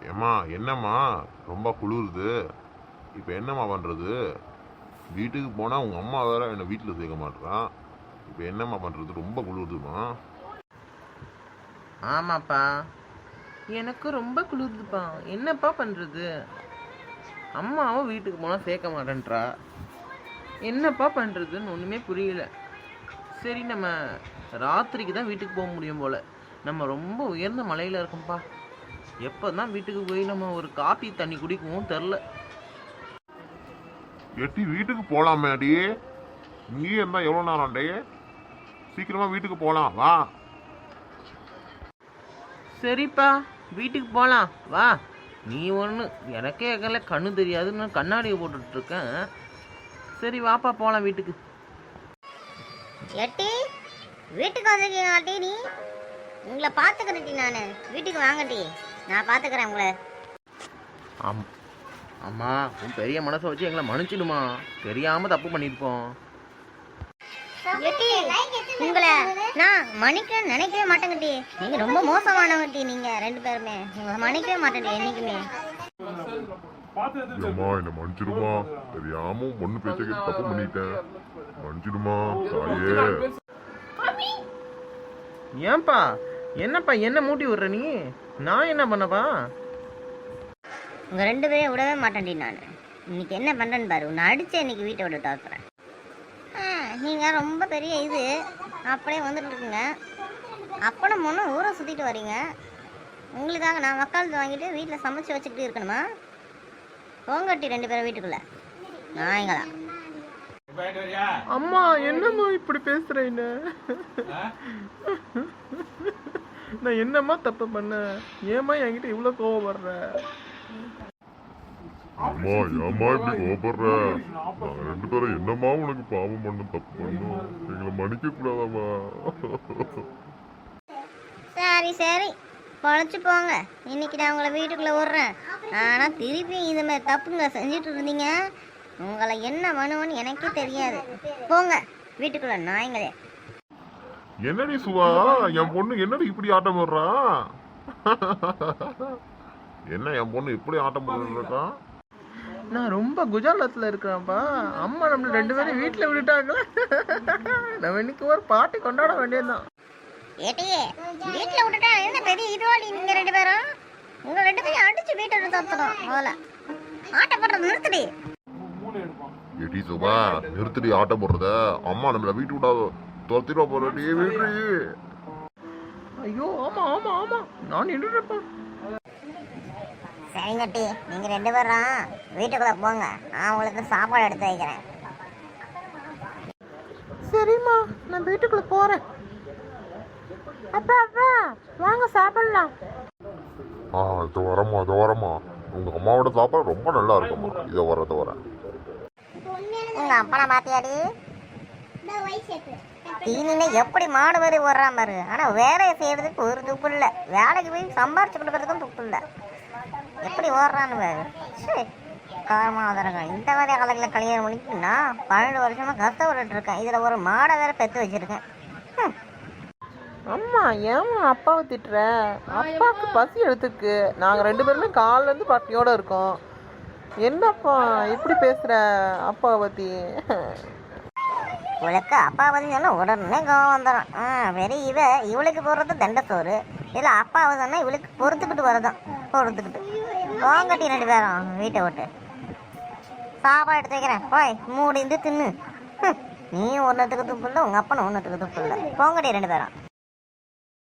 ஏம்மா என்னம்மா ரொம்ப குளிருது. இப்போ என்னம்மா பண்ணுறது? வீட்டுக்கு போனால் உங்கள் அம்மா வேற என்னை வீட்டில் சேர்க்க மாட்டேறான். இப்போ என்னம்மா பண்ணுறது? ரொம்ப குளிருதுமா. ஆமாப்பா, எனக்கு ரொம்ப குளிருதுப்பா. என்னப்பா பண்ணுறது? அம்மாவும் வீட்டுக்கு போனால் சேர்க்க மாட்டேன்றா. என்னப்பா பண்ணுறதுன்னு ஒன்றுமே புரியல. சரி, நம்ம ராத்திரிக்கு தான் வீட்டுக்கு போக முடியும் போல். நம்ம ரொம்ப உயர்ந்த மலையில் இருக்கோம்ப்பா. எப்போ தான் வீட்டுக்கு போய் நம்ம ஒரு காப்பி தண்ணி குடிக்கவும் தெரில. எட்டி வீட்டுக்கு போகலாமே அடி. இங்கேயே இருந்தால் எவ்வளோ நேரம் அண்டே? சீக்கிரமாக வீட்டுக்கு போகலாம் வா. சரிப்பா, வீட்டுக்கு போகலாம் வா. நீ ஒன்று எனக்கே எங்கல்ல கண்ணு தெரியாதுன்னு கண்ணாடியை போட்டுட்ருக்கேன். சரி வாப்பா போகலாம் வீட்டுக்கு. எட்டி வீட்டுக்கு வந்திருக்கீங்க ஆட்டி. நீ உங்களை பார்த்துக்கிறேன்டி. நான் வீட்டுக்கு வாங்கட்டி, நான் பார்த்துக்கிறேன் உங்களை. அம்மா, உன் பெரிய மனசை வச்சு எங்களை மன்னிச்சிடுமா. தெரியாமல் தப்பு பண்ணியிருப்போம். எட்டி உங்களை நான் மன்னிக்கணும்னு நினைக்கவே மாட்டேங்கட்டி. நீங்கள் ரொம்ப மோசமானவங்கட்டி. நீங்கள் ரெண்டு பேருமே உங்களை மன்னிக்கவே மாட்டேன்டி என்னைக்குமே. அம்மா என்ன மன்னிச்சிடுமா. தெரியாம பொண்ணு பேச்ச கேட்டு தப்பு பண்ணிட்டேன். மன்னிச்சிடுமா தாயே. ஏன்பா என்னப்பா என்ன மூட்டி விடுற நீ? நான் என்ன பண்ணப்பா? உங்கள் ரெண்டு பேரையும் விடவே மாட்டேன்டி. நான் இன்னைக்கு என்ன பண்ணுறேன்னு பாரு. உன்னை அடித்து இன்னைக்கு வீட்டை விட தவிர்த்துறேன். நீங்கள் ரொம்ப பெரிய இது அப்படியே வந்துட்டு இருக்குங்க. அப்பனும் முன்னும் ஊரை சுற்றிட்டு வரீங்க. உங்களுக்காக நான் வக்காலத்து வாங்கிட்டு வீட்டில் சமைச்சு வச்சுக்கிட்டு இருக்கணுமா? போங்கட்டி ரெண்டு பேரும் வீட்டுக்குள்ளே. நாய்ங்களா? அம்மா என்னம்மா இப்படி பேசுறேன்னு? நான் என்னம்மா தப்பு பண்ண? ஏம்மா என்கிட்ட இவ்வளோ கோவப்படுற? அம்மா ஏம்மா இப்படி கோபப்படுற? நாங்க ரெண்டு பேரும் என்னம்மா உனக்கு பாவம் பண்ண தப்பு பண்ணோம்? எங்களை மன்னிக்க கூடாதாம்மா? சரி சரி, பொழைச்சி போங்க. இன்னைக்கு நான் உங்களை வீட்டுக்குள்ளே விட்றேன். ஆனால் திருப்பி இந்த மாதிரி தப்புங்க செஞ்சுட்டு இருந்தீங்க. உங்களை என்ன பண்ணுவோன்னு எனக்கே தெரியாது. போங்க வீட்டுக்குள்ள நாய்ங்களே. என்னடி சுவா, என் பொண்ணு என்னடி இப்படி ஆட்டம் போடுறா? என்ன என் பொண்ணு இப்படி ஆட்டம் போடுறா? நான் ரொம்ப குஜாலத்தில் இருக்கிறேன்ப்பா. அம்மா நம்ம ரெண்டு பேரும் வீட்டில் விட்டுட்டாங்களே. நம்ம இன்னைக்கு ஒரு பார்ட்டி கொண்டாட வேண்டியதுதான். ஏட்டியே வீட்டில் விட்டுட்டா என்ன பெரிய இதுவாளி? நீங்கள் ரெண்டு பேரும் உங்கள் ரெண்டு பேரும் அடிச்சு வீட்டை தோத்துடும். முதல்ல ஆட்டம் போடுறது நிறுத்துடி. எடி சுபா, நிறுத்தடி ஆட்டம் போடுறத. அம்மா நம்மள வீட்டு விட்டா துரத்திட போறடி. வீட்டு. ஐயோ ஆமா ஆமா ஆமா, நான் நின்றுப்பா. சரிங்கட்டி, நீங்கள் ரெண்டு பேரும் வீட்டுக்குள்ளே போங்க. நான் உங்களுக்கு சாப்பாடு எடுத்து வைக்கிறேன். சரிம்மா, நான் வீட்டுக்குள்ள போறேன். அப்பா அப்பா வாங்க சாப்பிடலாம். இது வரமா உங்க அம்மாவோட சாப்பாடு ரொம்ப நல்லா இருக்கும்மா. இதை வரேன். உங்க அப்பனை மாத்தியாடி? தீனில எப்படி மாடு மாதிரி வர்றா மாதிரி. ஆனா வேலையை செய்யறதுக்கு ஒரு துப்பு இல்லை. வேலைக்கு போய் சம்பாரிச்சு கொடுக்கறதுக்கும் துப்பு இல்லை. எப்படி ஓடுறான்னு வேறு. சரி காரமாதரங்க. இந்த மாதிரி காலத்தில் கல்யாணம் பண்ணிட்டுன்னா 12 வருஷமா கஷ்டப்பட்டு இருக்கேன். இதுல ஒரு மாடை வேற பெற்று வச்சிருக்கேன். அம்மா ஏம்மா அப்பாவை திட்டுற? அப்பாவுக்கு பசி எடுத்துருக்கு. நாங்கள் ரெண்டு பேருமே காலிலேருந்து பட்டினியோட இருக்கோம். என்னப்பா இப்படி பேசுகிற அப்பாவை பற்றி? இவளுக்கு அப்பா பற்றி சொன்னால் உடனே கோவம் வந்துடும். வெறும் இவளுக்கு போடுறது தண்டை சோறு. இதில் அப்பாவை சொன்னால் இவளுக்கு பொறுத்துக்கிட்டு வரதான். போங்கட்டி ரெண்டு பேரும் வீட்டை விட்டு. சாப்பாடு எடுத்து வைக்கிறேன், போய் மூடிந்து தின்னு. நீ ஒன்றுத்துக்கு துப்பு இல்லை, உங்கள் அப்பனும் ஒன்றுத்துக்கு துப்பு இல்லை. போங்கட்டி ரெண்டு பேரும்.